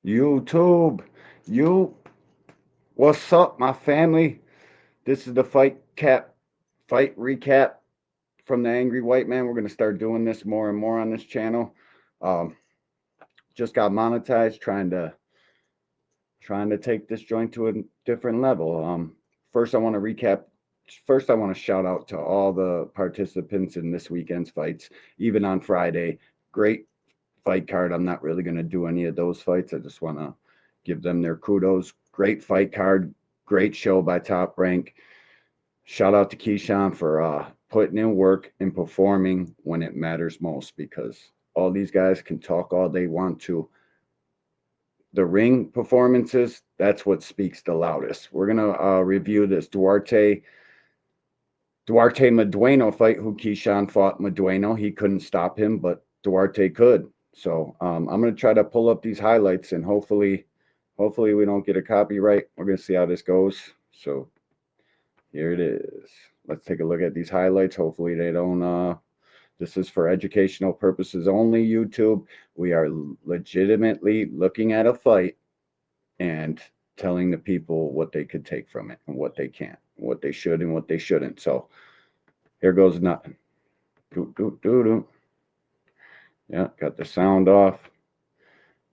YouTube, you, what's up, my family? This is the fight recap from the Angry White Man. We're gonna start doing this more and more on this channel. Um, just got monetized, trying to take this joint to a different level. First, I want to recap. First, I want to shout out to all the participants in this weekend's fights, even on Friday. Great fight card. I'm not really going to do any of those fights. I just want to give them their kudos. Great fight card. Great show by Top Rank. Shout out to Keyshawn for putting in work and performing when it matters most because all these guys can talk all they want to. The ring performances, that's what speaks the loudest. We're going to review this Duarte Madueno fight, who Keyshawn fought Madueno. He couldn't stop him, but Duarte could. So I'm going to try to pull up these highlights and hopefully we don't get a copyright. We're going to see how this goes. So here it is. Let's take a look at these highlights. Hopefully they don't. This is for educational purposes only. YouTube. We are legitimately looking at a fight and telling the people what they could take from it and what they can't, what they should and what they shouldn't. So here goes nothing. Do do do do. Yeah, got the sound off.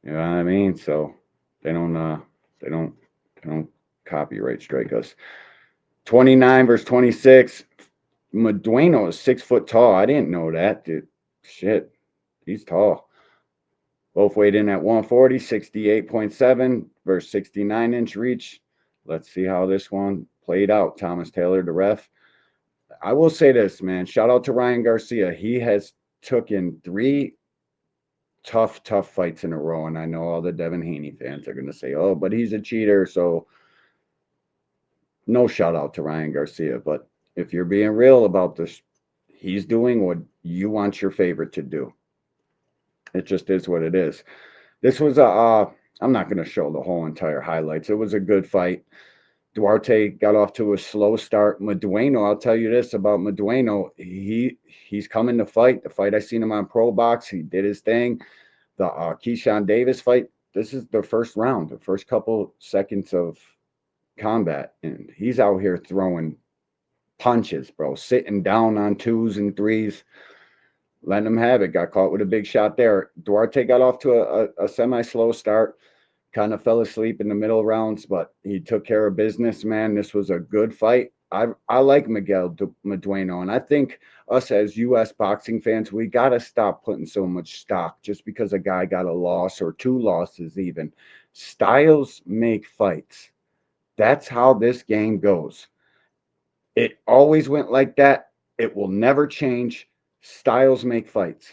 You know what I mean? So they don't they don't they don't copyright strike us. 29 versus 26. Madueno is 6 foot tall. I didn't know that, dude. Shit. He's tall. Both weighed in at 140, 68.7 versus 69-inch reach. Let's see how this one played out. Thomas Taylor, the ref. I will say this, man. Shout out to Ryan Garcia. He has taken three tough fights in a row. And I know all the Devin Haney fans are going to say, oh, but he's a cheater. So no shout out to Ryan Garcia. But if you're being real about this, he's doing what you want your favorite to do. It just is what it is. This was I'm not going to show the whole entire highlights. It was a good fight. Duarte got off to a slow start. Madueno, I'll tell you this about Madueno. He's coming to fight. The fight I seen him on Pro Box, he did his thing. The Keyshawn Davis fight, this is the first round, the first couple seconds of combat, and he's out here throwing punches, bro, sitting down on twos and threes, letting him have it. Got caught with a big shot there. Duarte got off to a semi slow start, kind of fell asleep in the middle rounds, but he took care of business, man. This was a good fight. I like Miguel Madueno, and I think us as U.S. boxing fans, we got to stop putting so much stock just because a guy got a loss or two losses even. Styles make fights. That's how this game goes. It always went like that. It will never change. Styles make fights.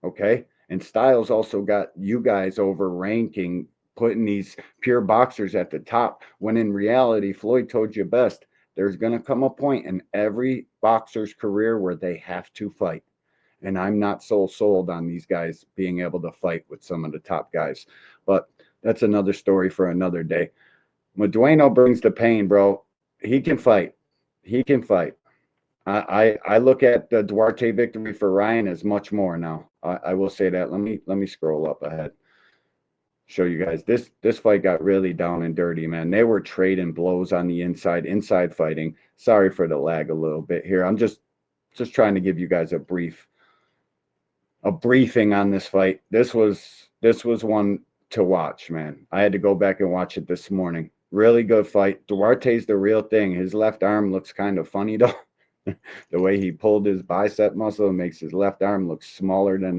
Okay. And Styles also got you guys over ranking, putting these pure boxers at the top, when in reality, Floyd told you best. There's going to come a point in every boxer's career where they have to fight. And I'm not so sold on these guys being able to fight with some of the top guys. But that's another story for another day. Madueno brings the pain, bro. He can fight. He can fight. I look at the Duarte victory for Ryan as much more now. I will say that. Let me scroll up ahead. Show you guys this fight got really down and dirty, man. They were trading blows on the inside fighting. Sorry for the lag a little bit here. I'm just trying to give you guys a briefing on this fight. This was one to watch, man. I had to go back and watch it this morning. Really good fight. Duarte's the real thing. His left arm looks kind of funny though. The way he pulled his bicep muscle makes his left arm look smaller than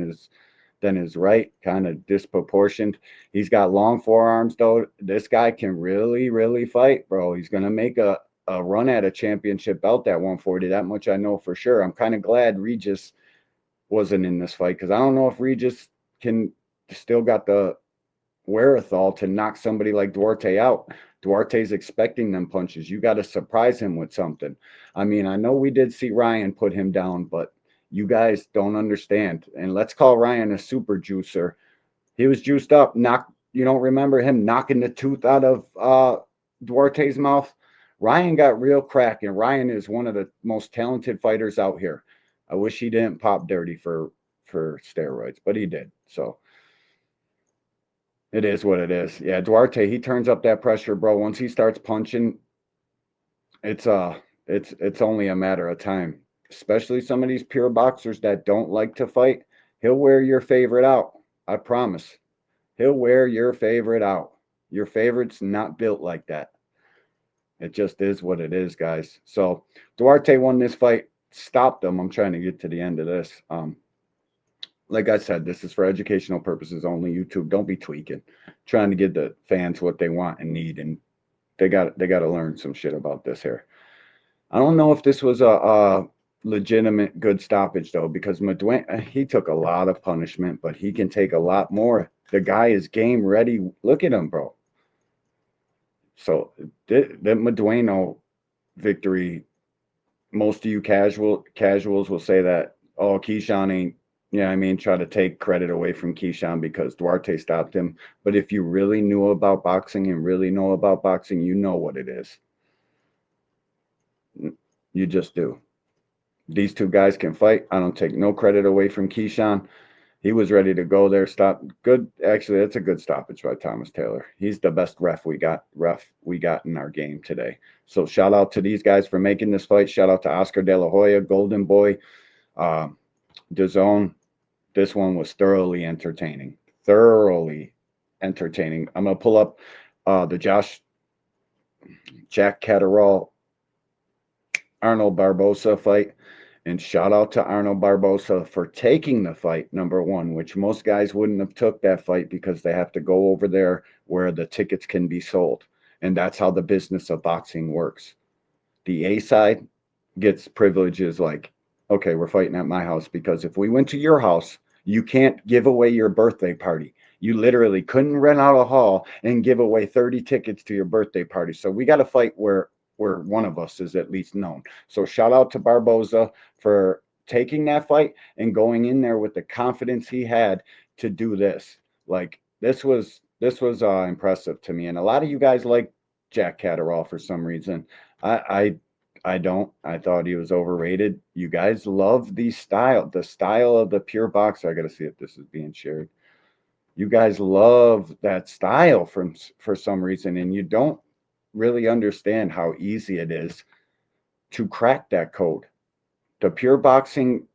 his right, kind of disproportioned. He's got long forearms though. This guy can really fight, bro. He's gonna make a run at a championship belt at 140. That much I know for sure. I'm kind of glad Regis wasn't in this fight because I don't know if Regis can still got the wherewithal to knock somebody like Duarte out. Duarte's expecting them punches. You got to surprise him with something. I mean, I know we did see Ryan put him down, but you guys don't understand. And let's call Ryan a super juicer. He was juiced up. You don't remember him knocking the tooth out of Duarte's mouth? Ryan got real crack, and Ryan is one of the most talented fighters out here. I wish he didn't pop dirty for steroids, but he did. So It is what it is. Yeah, Duarte, he turns up that pressure, bro. Once he starts punching, it's it's only a matter of time. Especially some of these pure boxers that don't like to fight. He'll wear your favorite out. I promise. He'll wear your favorite out. Your favorite's not built like that. It just is what it is, guys. So Duarte won this fight, stopped him. I'm trying to get to the end of this. Like I said, this is for educational purposes only. YouTube, don't be tweaking. Trying to give the fans what they want and need, and they got to learn some shit about this here. I don't know if this was a legitimate good stoppage though, because Madueno, he took a lot of punishment, but he can take a lot more. The guy is game ready. Look at him, bro. So the Madueno victory, most of you casuals will say that, oh, Keyshawn ain't, yeah, I mean, try to take credit away from Keyshawn because Duarte stopped him. But if you really knew about boxing and really know about boxing, you know what it is. You just do. These two guys can fight. I don't take no credit away from Keyshawn. He was ready to go there. Stop. Good. Actually, that's a good stoppage by Thomas Taylor. He's the best ref we got in our game today. So shout out to these guys for making this fight. Shout out to Oscar De La Hoya, Golden Boy, uh, DAZN. This one was thoroughly entertaining. Thoroughly entertaining. I'm gonna pull up the Jack Catterall Arnold Barboza fight. And shout out to Arnold Barboza for taking the fight, number one, which most guys wouldn't have took that fight because they have to go over there where the tickets can be sold. And that's how the business of boxing works. The A side gets privileges like, okay, we're fighting at my house because if we went to your house, you can't give away your birthday party. You literally couldn't rent out a hall and give away 30 tickets to your birthday party. So we got to fight where one of us is at least known. So shout out to Barboza for taking that fight and going in there with the confidence he had to do this. Like this was impressive to me. And a lot of you guys like Jack Catterall for some reason. I don't. I thought he was overrated. You guys love the style of the pure boxer. I got to see if this is being shared. You guys love that style for some reason, and you don't really understand how easy it is to crack that code. The pure boxing,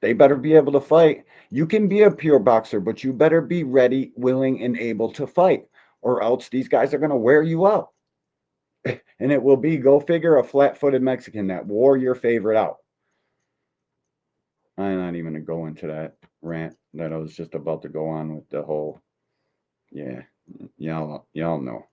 they better be able to fight. You can be a pure boxer, but you better be ready, willing, and able to fight, or else these guys are going to wear you out. And it will be, go figure, a flat footed Mexican that wore your favorite out. I'm not even going to go into that rant that I was just about to go on with the whole, yeah, y'all know.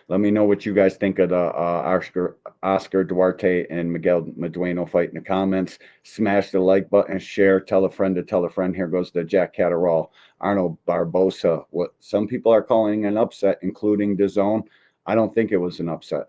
Let me know what you guys think of the Oscar Duarte and Miguel Madueno fight in the comments. Smash the like button, share, tell a friend to tell a friend. Here goes the Jack Catterall, Arnold Barboza. What some people are calling an upset, including DAZN. I don't think it was an upset.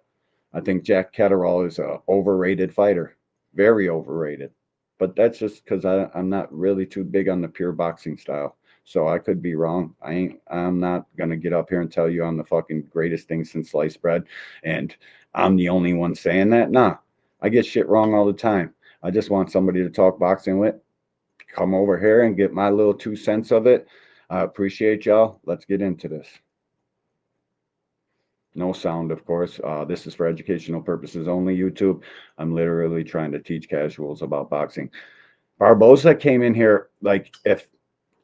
I think Jack Catterall is a overrated fighter, very overrated. But that's just because I'm not really too big on the pure boxing style. So I could be wrong. I'm not gonna get up here and tell you I'm the fucking greatest thing since sliced bread, and I'm the only one saying that. Nah, I get shit wrong all the time. I just want somebody to talk boxing with. Come over here and get my little 2 cents of it. I appreciate y'all. Let's get into this. No sound, of course. This is for educational purposes only, YouTube. I'm literally trying to teach casuals about boxing. Barboza came in here like if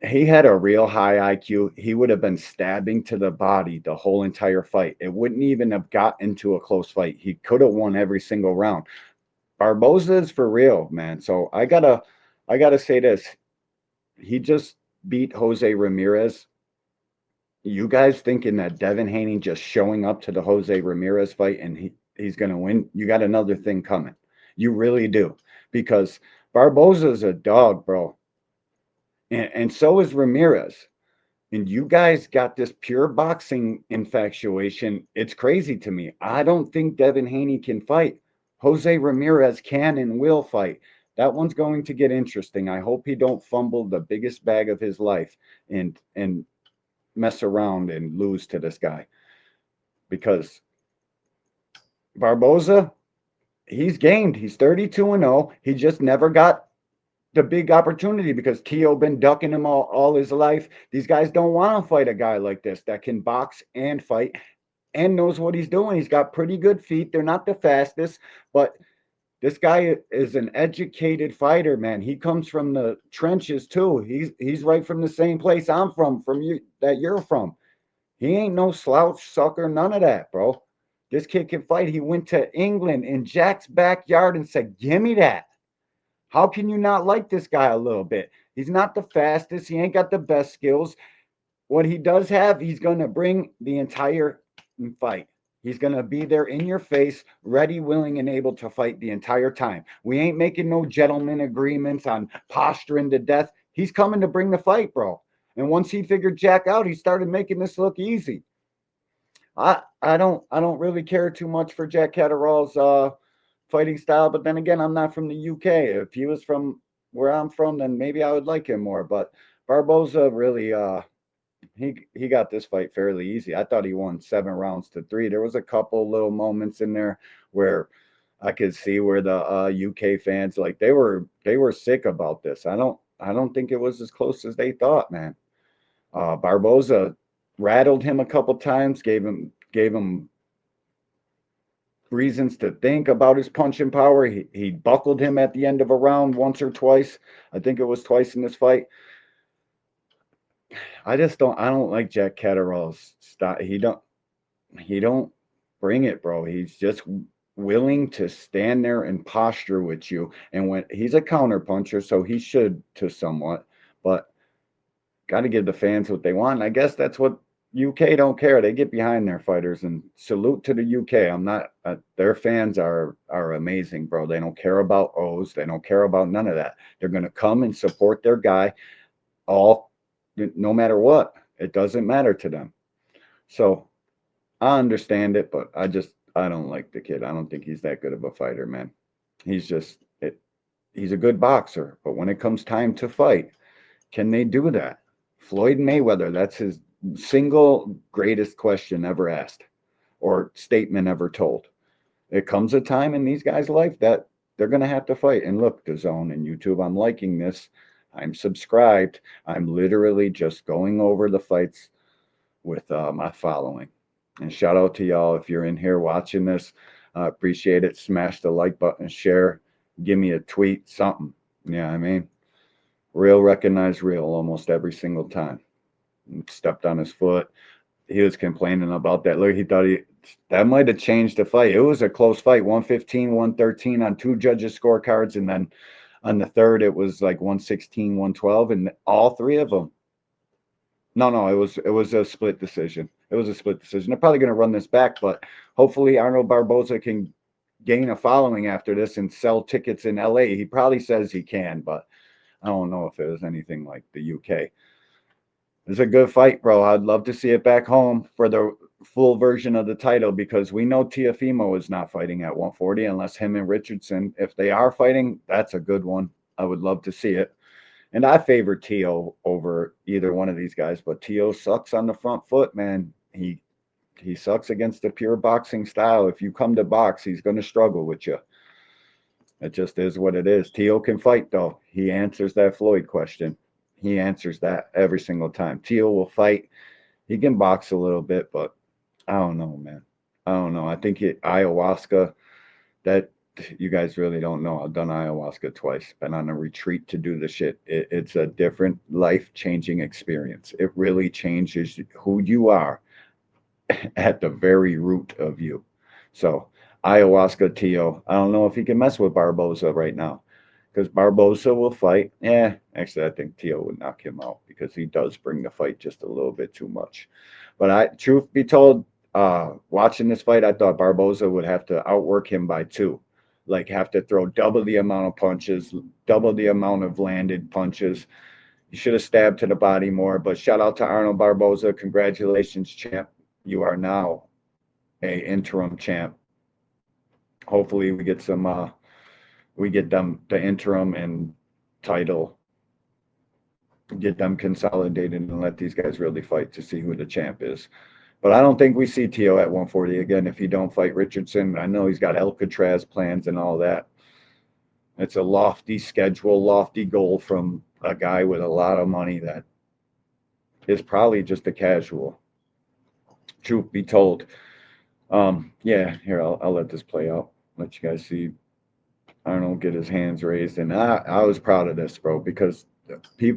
he had a real high IQ, he would have been stabbing to the body the whole entire fight. It wouldn't even have got into a close fight. He could have won every single round. Barboza is for real, man. So I gotta say this. He just beat Jose Ramirez. You guys thinking that Devin Haney just showing up to the Jose Ramirez fight and he's gonna win? You got another thing coming. You really do. Because Barboza's a dog, bro. And so is Ramirez. And you guys got this pure boxing infatuation. It's crazy to me. I don't think Devin Haney can fight. Jose Ramirez can and will fight. That one's going to get interesting. I hope he don't fumble the biggest bag of his life and mess around and lose to this guy. Because Barboza, he's gamed. He's 32-0. He just never got the big opportunity because Tio been ducking him all his life. These guys don't want to fight a guy like this that can box and fight and knows what he's doing. He's got pretty good feet. They're not the fastest, but this guy is an educated fighter, man. He comes from the trenches too. He's right from the same place I'm from you that you're from. He ain't no slouch sucker, none of that, bro. This kid can fight. He went to England in Jack's backyard and said, "Give me that." How can you not like this guy a little bit? He's not the fastest. He ain't got the best skills. What he does have, he's going to bring the entire fight. He's going to be there in your face, ready, willing, and able to fight the entire time. We ain't making no gentleman agreements on posturing to death. He's coming to bring the fight, bro. And once he figured Jack out, he started making this look easy. I don't really care too much for Jack Catterall's fighting style, but then again, I'm not from the UK. If he was from where I'm from, then maybe I would like him more. But Barboza really he got this fight fairly easy. I thought he won 7 rounds to 3. There was a couple little moments in there where I could see where the UK fans like they were sick about this. I don't think it was as close as they thought, man. Barboza rattled him a couple times, gave him reasons to think about his punching power. He buckled him at the end of a round once or twice. I think it was twice in this fight. I don't like Jack Catterall's style. He don't bring it, bro. He's just willing to stand there and posture with you. And when he's a counter puncher, so he should to somewhat, but got to give the fans what they want. And I guess that's what UK don't care. They get behind their fighters and salute to the UK. I'm not their fans are amazing, bro. They don't care about O's. They don't care about none of that. They're going to come and support their guy all no matter what. It doesn't matter to them. So I understand it, but I don't like the kid. I don't think he's that good of a fighter, man. He's just it. He's a good boxer, but when it comes time to fight, can they do that? Floyd Mayweather, that's his single greatest question ever asked or statement ever told. It comes a time in these guys' life that they're going to have to fight. And look, the zone and YouTube, I'm liking this. I'm subscribed. I'm literally just going over the fights with my following. And shout out to y'all if you're in here watching this. Appreciate it. Smash the like button, share, give me a tweet, something. Yeah, I mean, real recognize real almost every single time. Stepped on his foot. He was complaining about that. Look, he thought that might have changed the fight. It was a close fight, 115, 113 on 2 judges' scorecards, and then on the third it was like 116, 112, and all 3 of them. No, it was a split decision. It was a split decision. They're probably going to run this back, but hopefully Arnold Barboza can gain a following after this and sell tickets in LA. He probably says he can, but I don't know if it was anything like the UK. It's a good fight, bro. I'd love to see it back home for the full version of the title because we know Tiafimo is not fighting at 140 unless him and Richardson. If they are fighting, that's a good one. I would love to see it. And I favor Tio over either one of these guys, but Tio sucks on the front foot, man. He sucks against the pure boxing style. If you come to box, he's going to struggle with you. It just is what it is. Tio can fight, though. He answers that Floyd question. He answers that every single time. Tio will fight. He can box a little bit, but I don't know, man. I don't know. I think ayahuasca, that you guys really don't know. I've done ayahuasca twice. Been on a retreat to do the shit. It's a different life-changing experience. It really changes who you are at the very root of you. So ayahuasca Tio, I don't know if he can mess with Barboza right now because Barboza will fight. Yeah, actually, I think Tio would knock him out because he does bring the fight just a little bit too much. But truth be told, watching this fight, I thought Barboza would have to outwork him by 2, like have to throw double the amount of punches, double the amount of landed punches. You should have stabbed to the body more. But shout out to Arnold Barboza. Congratulations, champ. You are now a interim champ. Hopefully we get them the interim and title, get them consolidated and let these guys really fight to see who the champ is. But I don't think we see Tio at 140 again if he don't fight Richardson. I know he's got Alcatraz plans and all that. It's a lofty schedule, lofty goal from a guy with a lot of money that is probably just a casual. Truth be told. Yeah, here, I'll let this play out. Let you guys see Arnold get his hands raised. And I was proud of this, bro, because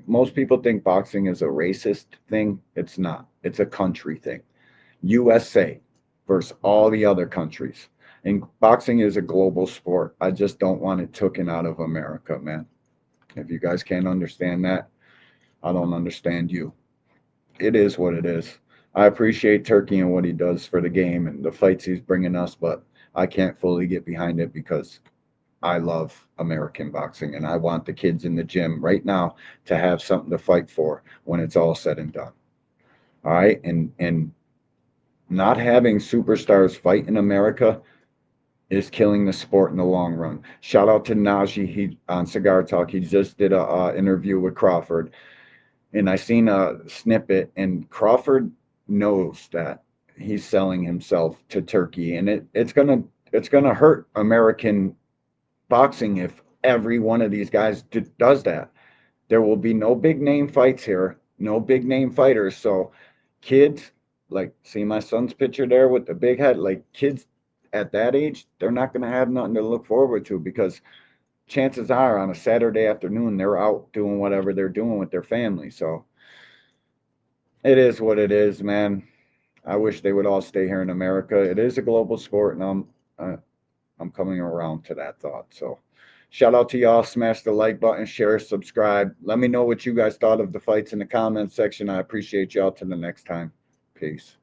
most people think boxing is a racist thing. It's not, it's a country thing. USA versus all the other countries. And boxing is a global sport. I just don't want it taken out of America, man. If you guys can't understand that, I don't understand you. It is what it is. I appreciate Turkey and what he does for the game and the fights he's bringing us, but I can't fully get behind it because I love American boxing and I want the kids in the gym right now to have something to fight for when it's all said and done. All right, and not having superstars fight in America is killing the sport in the long run. Shout out to Najee he on Cigar Talk. He just did a interview with Crawford, and I seen a snippet, and Crawford knows that he's selling himself to Turkey, and it's gonna hurt American boxing if every one of these guys does that. There will be no big name fights here, no big name fighters. So kids, like see my son's picture there with the big head, like kids at that age, they're not going to have nothing to look forward to because chances are on a Saturday afternoon they're out doing whatever they're doing with their family. So it is what it is, man. I wish they would all stay here in America. It is a global sport, and I'm coming around to that thought. So shout out to y'all. Smash the like button, share, subscribe. Let me know what you guys thought of the fights in the comments section. I appreciate y'all. Till the next time. Peace.